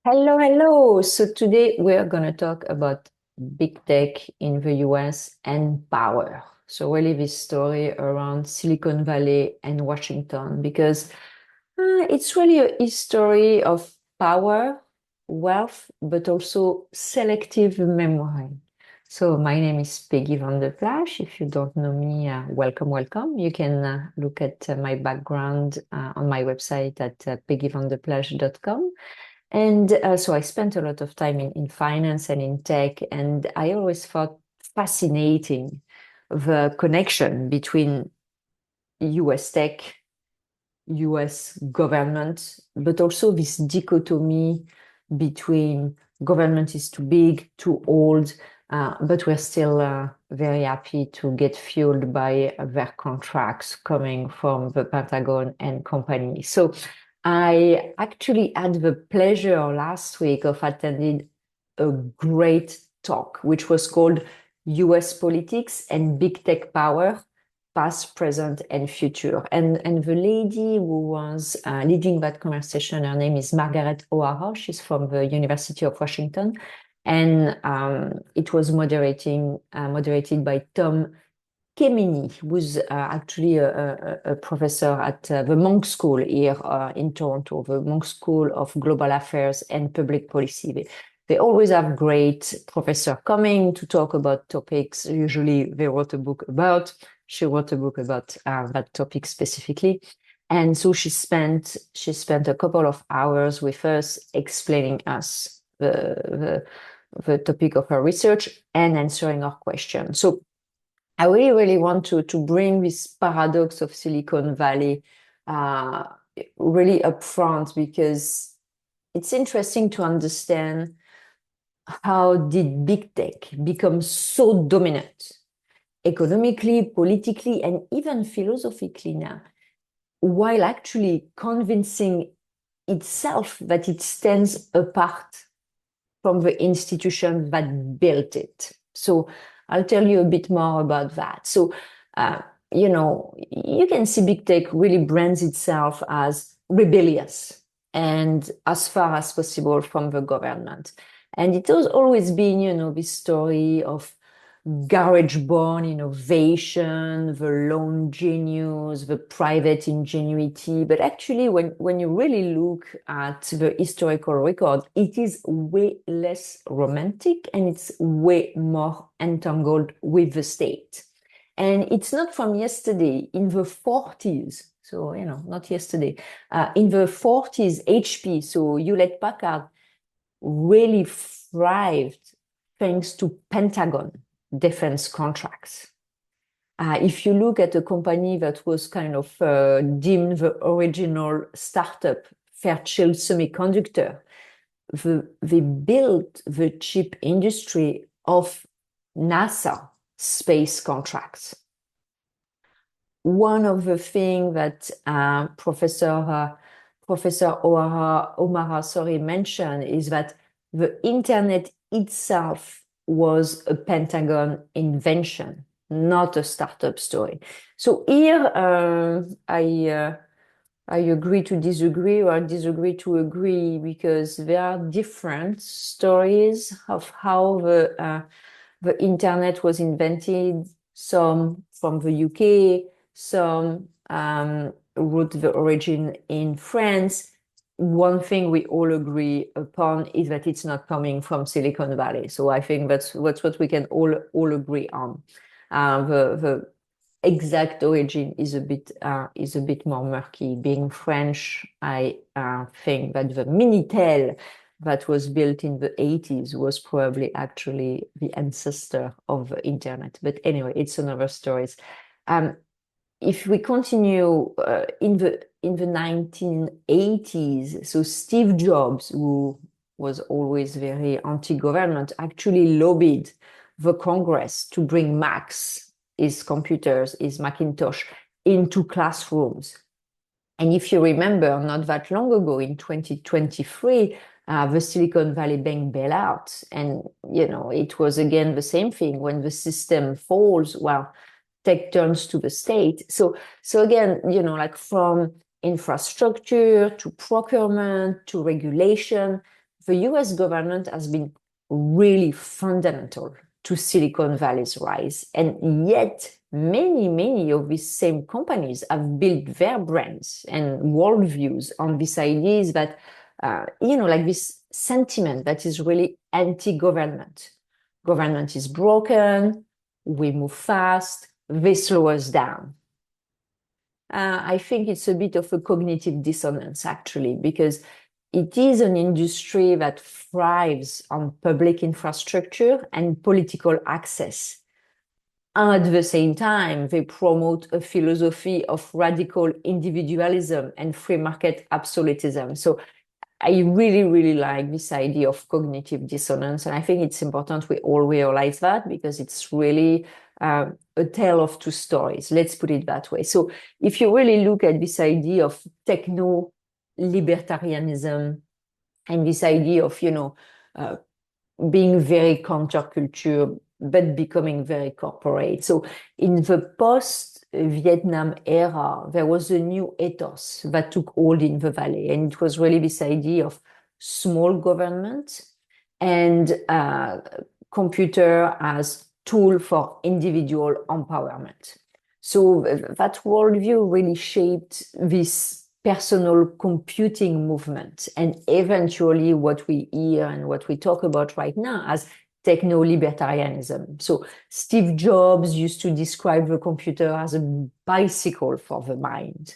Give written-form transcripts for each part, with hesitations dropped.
Hello, hello. So today we're going to talk about big tech in the US and power. So really this story around Silicon Valley and Washington because it's really a history of power, wealth, but also selective memory. So my name is Peggy van der Plassche. If you don't know me, welcome, welcome. You can look at my background on my website at peggyvanderplassche.com. And so I spent a lot of time in finance and in tech, and I always thought fascinating the connection between US tech, US government, but also this dichotomy between government is too big, too old, but we're still very happy to get fueled by their contracts coming from the Pentagon and company. So I actually had the pleasure last week of attending a great talk, which was called US Politics and Big Tech Power, Past, Present, and Future. And the lady who was leading that conversation, her name is Margaret. She's from the University of Washington. And it was moderated by Tom Kemeny, who's actually a professor at the Munk School here in Toronto, the Munk School of Global Affairs and Public Policy. They always have great professor coming to talk about topics. Usually they wrote a book about, she wrote a book about that topic specifically. And so she spent a couple of hours with us explaining us the topic of her research and answering our questions. So I really, really want to bring this paradox of Silicon Valley really up front because it's interesting to understand how did big tech become so dominant economically, politically, and even philosophically now, while actually convincing itself that it stands apart from the institution that built it. So I'll tell you a bit more about that. So, you can see big tech really brands itself as rebellious and as far as possible from the government. And it has always been, this story of garage-born innovation, the lone genius, the private ingenuity. But actually, when you really look at the historical record, it is way less romantic and it's way more entangled with the state. And it's not from yesterday. In the 40s, so, not yesterday, in the 40s, HP, so Hewlett-Packard, really thrived thanks to Pentagon defense contracts. If you look at a company that was kind of deemed the original startup, Fairchild Semiconductor, they built the chip industry of NASA space contracts. One of the things that Professor O'Mara mentioned is that the internet itself was a Pentagon invention, not a startup story. So here I agree to disagree or disagree to agree because there are different stories of how the internet was invented, some from the UK, some wrote the origin in France. One thing we all agree upon is that it's not coming from Silicon Valley. So I think that's what we can all agree on. The exact origin is a bit more murky. Being French, I think that the Minitel that was built in the 80s was probably actually the ancestor of the internet. But anyway, it's another story. If we continue in the 1980s, so Steve Jobs, who was always very anti-government, actually lobbied the Congress to bring Macs, his computers, his Macintosh, into classrooms. And if you remember, not that long ago, in 2023, the Silicon Valley Bank bailout, and it was again the same thing. When the system falls, well, tech turns to the state. So again, like from infrastructure to procurement to regulation, the US government has been really fundamental to Silicon Valley's rise. And yet, many of these same companies have built their brands and worldviews on these ideas that, like this sentiment that is really anti-government. Government is broken, we move fast, they slow us down. I think it's a bit of a cognitive dissonance, actually, because it is an industry that thrives on public infrastructure and political access. And at the same time, they promote a philosophy of radical individualism and free market absolutism. So I really like this idea of cognitive dissonance. And I think it's important we all realize that, because it's really a tale of two stories. Let's put it that way. So if you really look at this idea of techno-libertarianism and this idea of, being very counterculture, but becoming very corporate. So in the post-Vietnam era, there was a new ethos that took hold in the Valley. And it was really this idea of small government and computer as tool for individual empowerment. So that worldview really shaped this personal computing movement, and eventually what we hear and what we talk about right now as techno-libertarianism. So Steve Jobs used to describe the computer as a bicycle for the mind.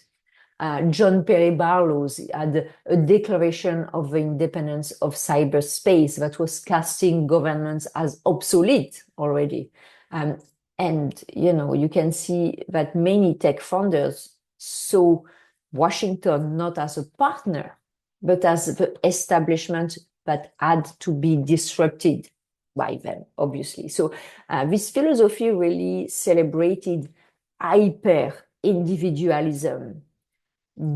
John Perry Barlow had a declaration of the independence of cyberspace that was casting governments as obsolete already. And, you can see that many tech founders saw Washington not as a partner, but as the establishment that had to be disrupted by them, obviously. So this philosophy really celebrated hyper-individualism,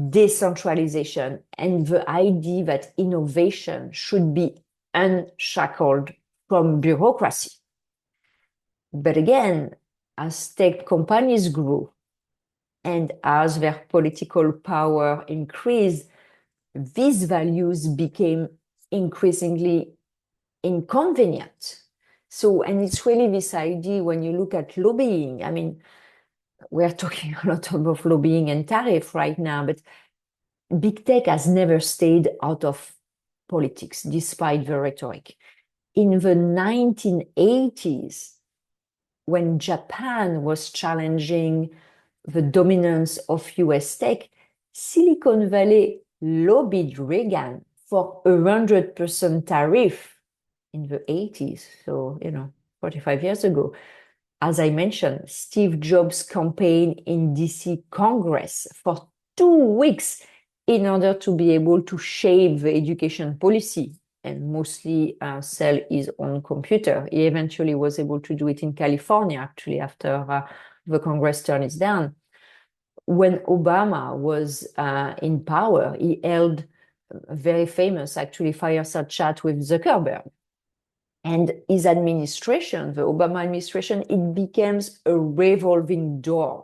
decentralization, and the idea that innovation should be unshackled from bureaucracy. But again, as tech companies grew and as their political power increased, these values became increasingly inconvenient. So, and it's really this idea when you look at lobbying. I mean, we're talking a lot about lobbying and tariff right now, but big tech has never stayed out of politics, despite the rhetoric. In the 1980s, when Japan was challenging the dominance of US tech, Silicon Valley lobbied Reagan for 100% tariff in the 80s. So, 45 years ago. As I mentioned, Steve Jobs campaigned in DC Congress for 2 weeks in order to be able to shape the education policy and mostly sell his own computer. He eventually was able to do it in California, actually, after the Congress turned it down. When Obama was in power, he held a very famous, actually, fireside chat with Zuckerberg. And his administration, the Obama administration, it becomes a revolving door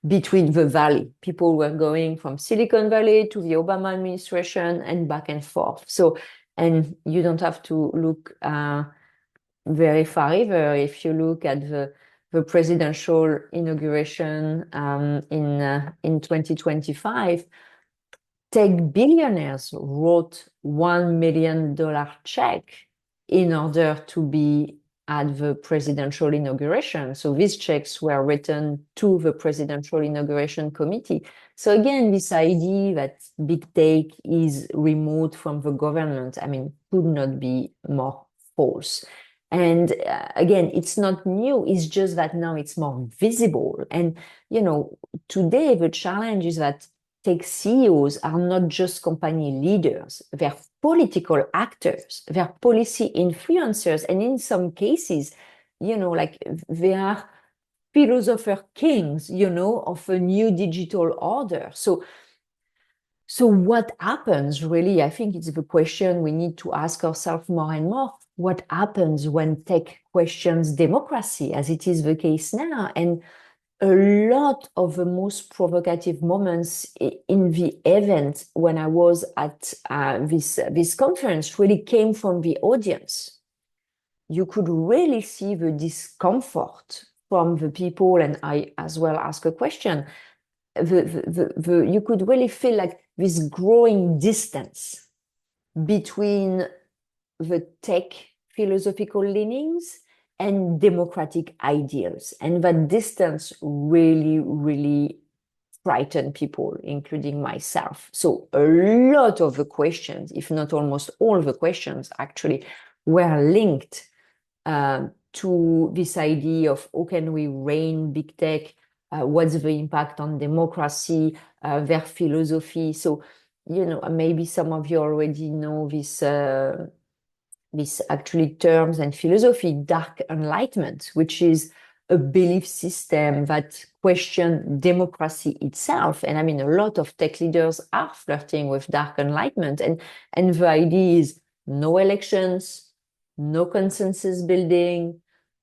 between the Valley. People were going from Silicon Valley to the Obama administration and back and forth. So, and you don't have to look very far either. If you look at the presidential inauguration in 2025, tech billionaires wrote $1 million check in order to be at the presidential inauguration. So these checks were written to the presidential inauguration committee. So again, this idea that big tech is remote from the government, could not be more false. And again, it's not new, it's just that now it's more visible. And, today the challenge is that tech CEOs are not just company leaders, they're political actors, they're policy influencers, and in some cases, they are philosopher kings, of a new digital order. So what happens really, I think it's the question we need to ask ourselves more and more. What happens when tech questions democracy, as it is the case now? And a lot of the most provocative moments in the event when I was at this conference really came from the audience. You could really see the discomfort from the people, and I as well ask a question. You could really feel like this growing distance between the tech philosophical leanings and democratic ideals. And that distance really, really frightened people, including myself. So a lot of the questions, if not almost all the questions, actually were linked to this idea of how can we rein big tech, what's the impact on democracy, their philosophy. So, maybe some of you already know this actually terms and philosophy, dark enlightenment, which is a belief system that question democracy itself. And I mean, a lot of tech leaders are flirting with dark enlightenment. And the idea is no elections, no consensus building,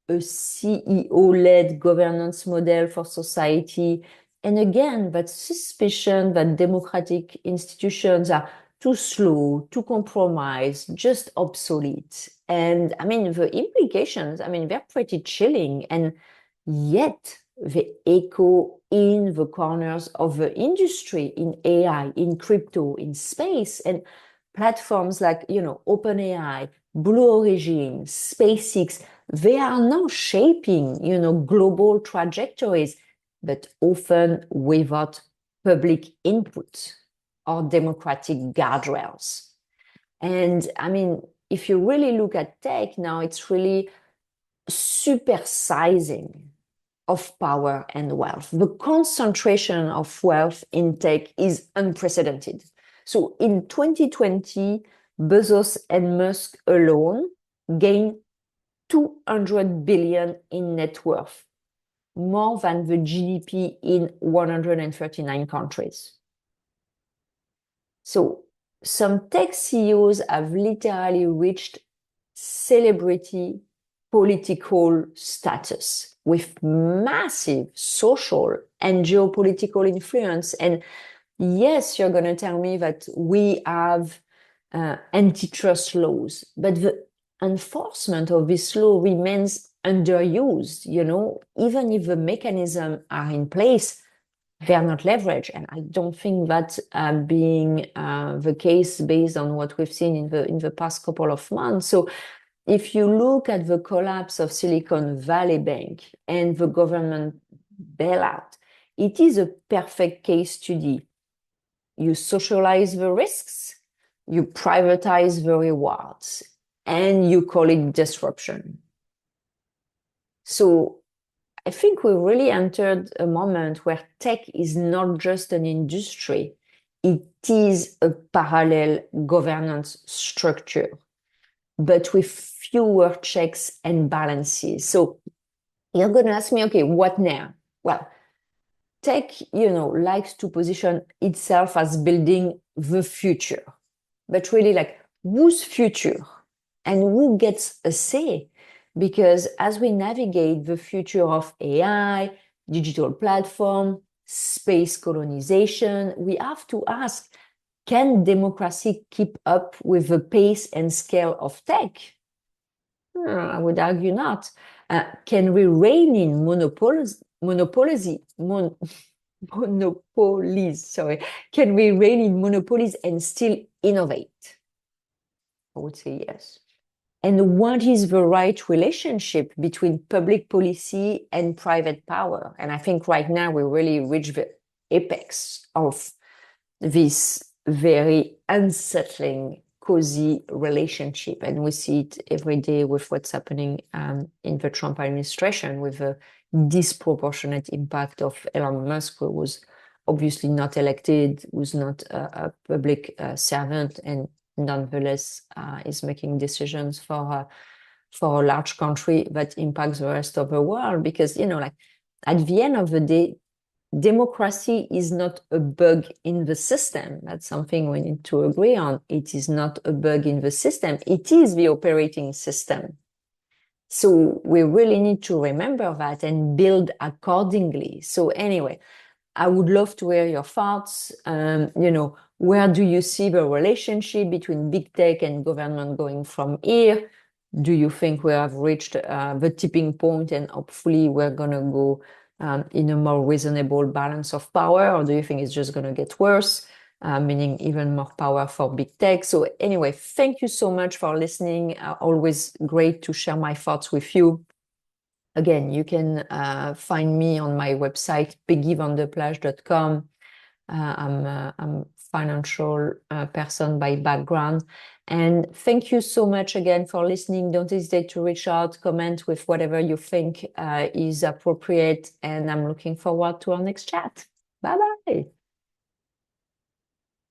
a CEO-led governance model for society. And again, that suspicion that democratic institutions are too slow, too compromised, just obsolete. And I mean, the implications, they're pretty chilling. And yet they echo in the corners of the industry, in AI, in crypto, in space, and platforms like, OpenAI, Blue Origin, SpaceX, they are now shaping, global trajectories, but often without public input or democratic guardrails. And I mean, if you really look at tech now, it's really supersizing of power and wealth. The concentration of wealth in tech is unprecedented. So in 2020, Bezos and Musk alone gained 200 billion in net worth, more than the GDP in 139 countries. So some tech CEOs have literally reached celebrity political status with massive social and geopolitical influence. And yes, you're going to tell me that we have antitrust laws, but the enforcement of this law remains underused. Even if the mechanisms are in place, they are not leveraged. And I don't think that being the case based on what we've seen in the past couple of months. So if you look at the collapse of Silicon Valley Bank and the government bailout, it is a perfect case study. You socialize the risks, you privatize the rewards, and you call it disruption. So I think we really entered a moment where tech is not just an industry, it is a parallel governance structure, but with fewer checks and balances. So you're going to ask me, okay, what now? Well, tech, likes to position itself as building the future, but really like whose future and who gets a say? Because as we navigate the future of AI, digital platform, space colonization, we have to ask, can democracy keep up with the pace and scale of tech? I would argue not. Can we rein in monopolies? Sorry. Can we rein in monopolies and still innovate? I would say yes. And what is the right relationship between public policy and private power? And I think right now we really reach the apex of this very unsettling, cozy relationship. And we see it every day with what's happening in the Trump administration, with the disproportionate impact of Elon Musk, who was obviously not elected, who's not a public servant, and nonetheless is making decisions for a large country that impacts the rest of the world. Because, like at the end of the day, democracy is not a bug in the system. That's something we need to agree on. It is not a bug in the system. It is the operating system. So we really need to remember that and build accordingly. So anyway, I would love to hear your thoughts. Where do you see the relationship between big tech and government going from here? Do you think we have reached the tipping point and hopefully we're going to go in a more reasonable balance of power? Or do you think it's just going to get worse, meaning even more power for big tech? So anyway, thank you so much for listening. Always great to share my thoughts with you. Again, you can find me on my website, peggy.com. I'm a financial person by background. And thank you so much again for listening. Don't hesitate to reach out, comment with whatever you think is appropriate. And I'm looking forward to our next chat. Bye-bye.